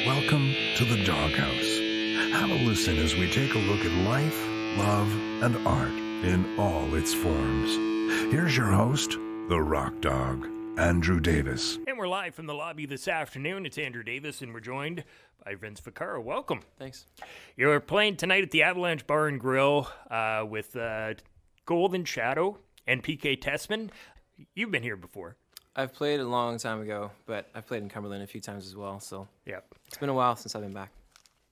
Welcome to the Doghouse. Have a listen as we take a look at life, love, and art in all its forms. Here's your host, the Rock Dog, Andrew Davis. And we're live from the lobby this afternoon. It's Andrew Davis, and we're joined by Vince Vaccaro. Welcome. Thanks. You're playing tonight at the Avalanche Bar and Grill with Golden Shadow and PK Tessman. You've been here before. I've played a long time ago, but I've played in Cumberland a few times as well, so Yeah. it's been a while since I've been back.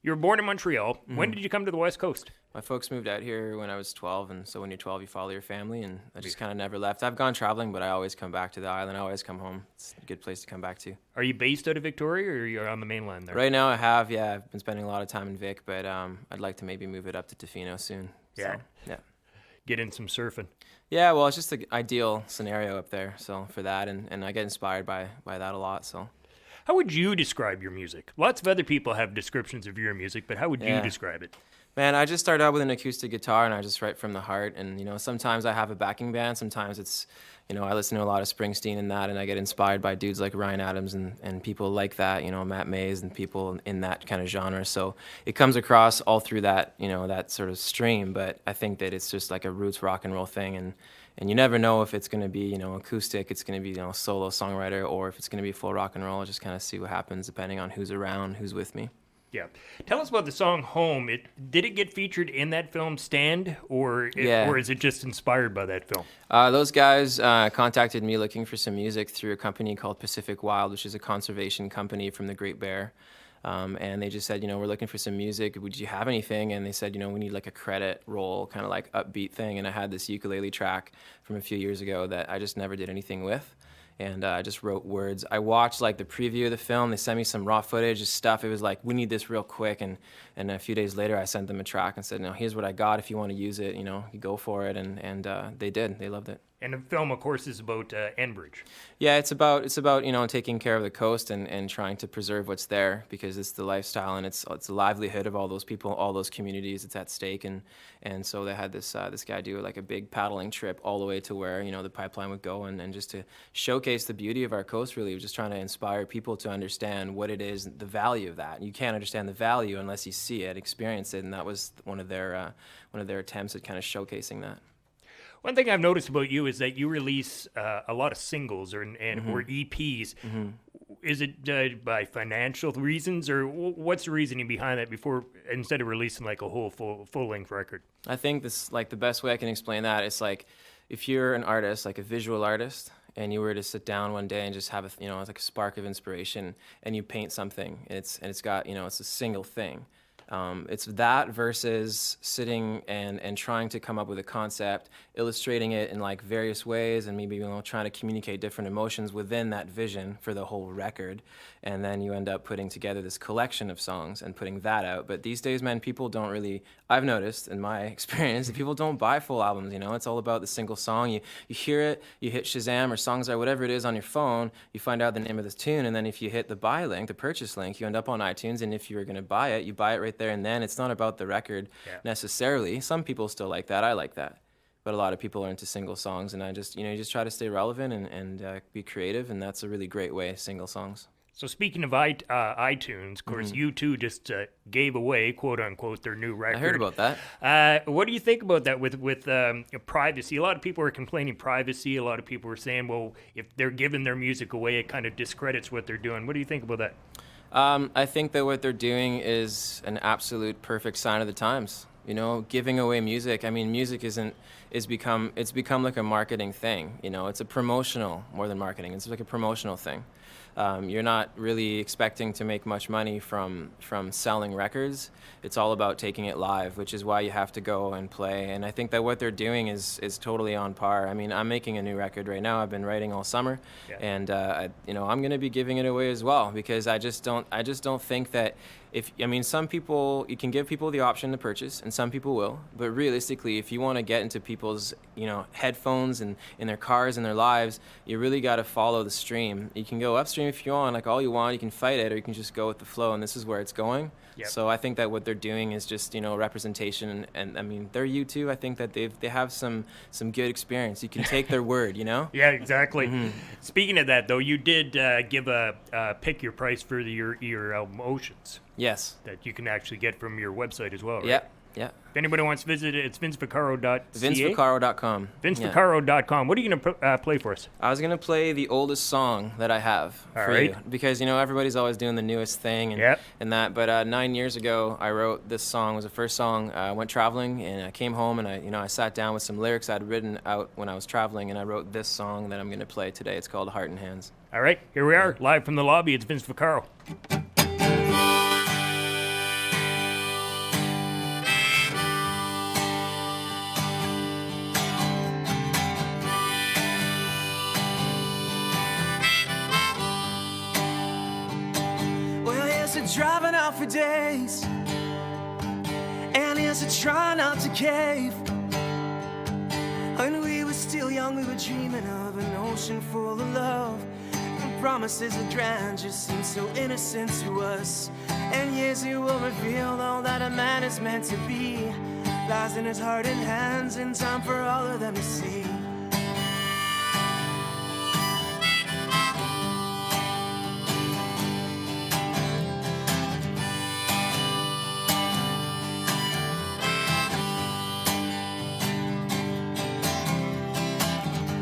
You were born in Montreal. When did you come to the West Coast? My folks moved out here when I was 12, and so when you're 12, you follow your family, and I just kind of never left. I've gone traveling, but I always come back to the island. I always come home. It's a good place to come back to. Are you based out of Victoria, or you're on the mainland there? Right now I've been spending a lot of time in Vic, but I'd like to maybe move it up to Tofino soon. Yeah. So, yeah. Get in some surfing. Yeah, well, it's just the ideal scenario up there, so for that, and I get inspired by that a lot, so. How would you describe your music? Lots of other people have descriptions of your music, but how would you describe it? Man, I just started out with an acoustic guitar, and I just write from the heart. And, sometimes I have a backing band. Sometimes it's, I listen to a lot of Springsteen and that, and I get inspired by dudes like Ryan Adams and people like that, Matt Mays and people in that kind of genre. So it comes across all through that, that sort of stream. But I think that it's just like a roots rock and roll thing. And you never know if it's going to be, acoustic, it's going to be, solo songwriter, or if it's going to be full rock and roll. I'll just kind of see what happens depending on who's around, who's with me. Yeah. Tell us about the song Home. Did it get featured in that film Stand, or is it just inspired by that film? Those guys contacted me looking for some music through a company called Pacific Wild, which is a conservation company from the Great Bear. And they just said, we're looking for some music. Would you have anything? And they said, we need like a credit roll, kind of like upbeat thing. And I had this ukulele track from a few years ago that I just never did anything with. And I just wrote words. I watched like the preview of the film. They sent me some raw footage and stuff. It was like, we need this real quick. And a few days later, I sent them a track and said, here's what I got. If you want to use it, you go for it. And they did. They loved it. And the film, of course, is about Enbridge. Yeah, it's about taking care of the coast and trying to preserve what's there, because it's the lifestyle and it's the livelihood of all those people, all those communities. It's at stake, and so they had this guy do like a big paddling trip all the way to where the pipeline would go, and just to showcase the beauty of our coast. Really, just trying to inspire people to understand what it is, the value of that. You can't understand the value unless you see it, experience it, and that was one of their attempts at kind of showcasing that. One thing I've noticed about you is that you release a lot of singles or EPs. Mm-hmm. Is it by financial reasons, or what's the reasoning behind that instead of releasing like a whole full-length record? I think this, like, the best way I can explain that is like if you're an artist, like a visual artist, and you were to sit down one day and just have it's like a spark of inspiration, and you paint something, and it's got it's a single thing. It's that versus sitting and trying to come up with a concept, illustrating it in like various ways, and maybe trying to communicate different emotions within that vision for the whole record, and then you end up putting together this collection of songs and putting that out. But these days, man, people don't really. I've noticed in my experience that people don't buy full albums. It's all about the single song. You hear it, you hit Shazam or Songs or whatever it is on your phone, you find out the name of this tune, and then if you hit the buy link, the purchase link, you end up on iTunes, and if you were going to buy it, you buy it right there and then. It's not about the record necessarily. Some people still like that. I like that. But a lot of people are into single songs, and I just, you just try to stay relevant and be creative, and that's a really great way, single songs. So speaking of iTunes, of course, U2 just gave away, quote unquote, their new record. I heard about that. What do you think about that with privacy? A lot of people are complaining privacy. A lot of people are saying, well, if they're giving their music away, it kind of discredits what they're doing. What do you think about that? I think that what they're doing is an absolute perfect sign of the times. Giving away music. I mean, music it's become like a marketing thing. It's a promotional more than marketing. It's like a promotional thing. You're not really expecting to make much money from selling records. It's all about taking it live, which is why you have to go and play. And I think that what they're doing is totally on par. I mean, I'm making a new record right now. I've been writing all summer, and I'm going to be giving it away as well, because I just don't think that some people, you can give people the option to purchase, and some people will. But realistically, if you want to get into people's, headphones and in their cars and their lives, you really got to follow the stream. You can go upstream if you want, like all you want. You can fight it, or you can just go with the flow. And this is where it's going. Yep. So I think that what they're doing is just, representation. And I mean, they're you too. I think that they have some good experience. You can take their word, Yeah, exactly. Speaking of that, though, you did give a pick your price for your album Oceans. Yes. That you can actually get from your website as well, right? Yeah. Yeah. If anybody wants to visit it, it's vincevaccaro.ca. VinceVaccaro.com. VinceVaccaro.com. What are you going to play for us? I was going to play the oldest song that I have for you. Because, everybody's always doing the newest thing and that. But 9 years ago, I wrote this song. It was the first song. I went traveling, and I came home, and I sat down with some lyrics I'd written out when I was traveling, and I wrote this song that I'm going to play today. It's called Heart and Hands. All right. Here we are, live from the lobby. It's Vince Vaccaro. Driving out for days, and here's to try not to cave. When we were still young, we were dreaming of an ocean full of love, and promises of grandeur seem so innocent to us. And years it will reveal all that a man is meant to be lies in his heart and hands, in time for all of them to see.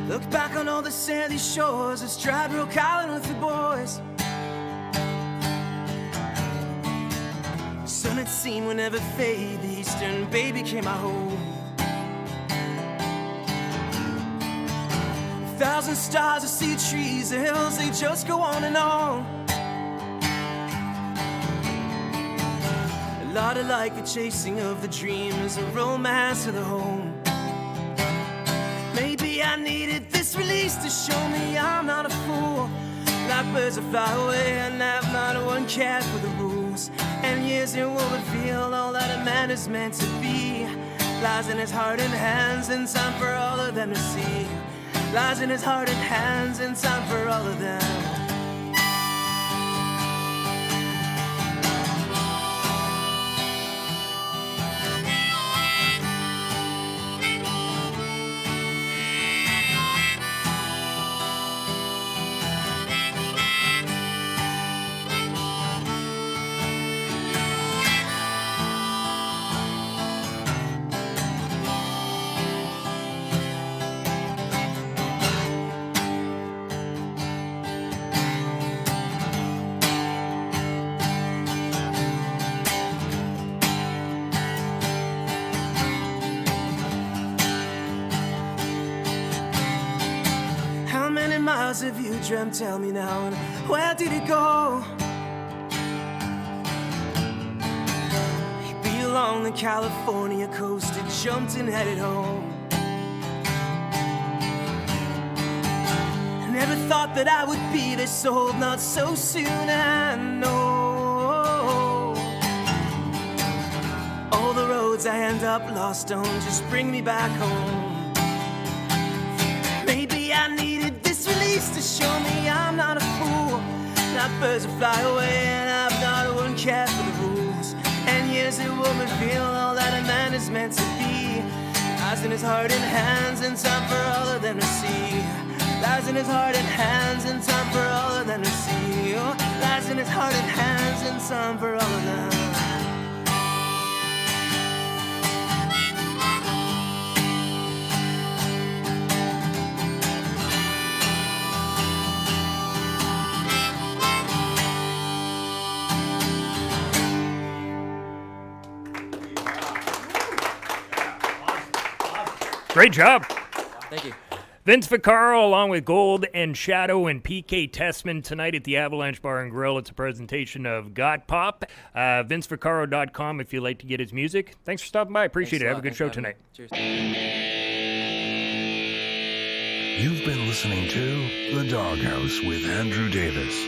Look back on all the sandy shores as tried broke island with the boys. The sun had seen would never fade, the eastern bay became our home. 1,000 stars, the sea trees, the hills, they just go on and on. A lot of like the chasing of the dreams, the romance of the home. Maybe I needed this release to show me I'm not a fool. Like birds that fly away and have not one care for the rules. And years it will reveal all that a man is meant to be lies in his heart and hands, in time for all of them to see. Lies in his heart and hands, in time for all of them. Miles have you dreamt, tell me now, and where did it go? Be along the California coast, it jumped and headed home. I never thought that I would be this old, not so soon, I know. All the roads I end up lost on just bring me back home. Maybe I needed this release to show me I'm not a fool. Not birds that fly away and I've not one care for the rules. And years it will reveal all that a man is meant to be lies in his heart and hands, in time for all of them to see. Lies in his heart and hands, in time for all of them to see. Oh, lies in his heart and hands, in time for all of them. Great job. Thank you. Vince Vaccaro along with Gold and Shadow and PK Tessman tonight at the Avalanche Bar and Grill. It's a presentation of Got Pop. VinceVaccaro.com if you'd like to get his music. Thanks for stopping by. Appreciate it. Have a good show tonight. Cheers. You've been listening to The Doghouse with Andrew Davis.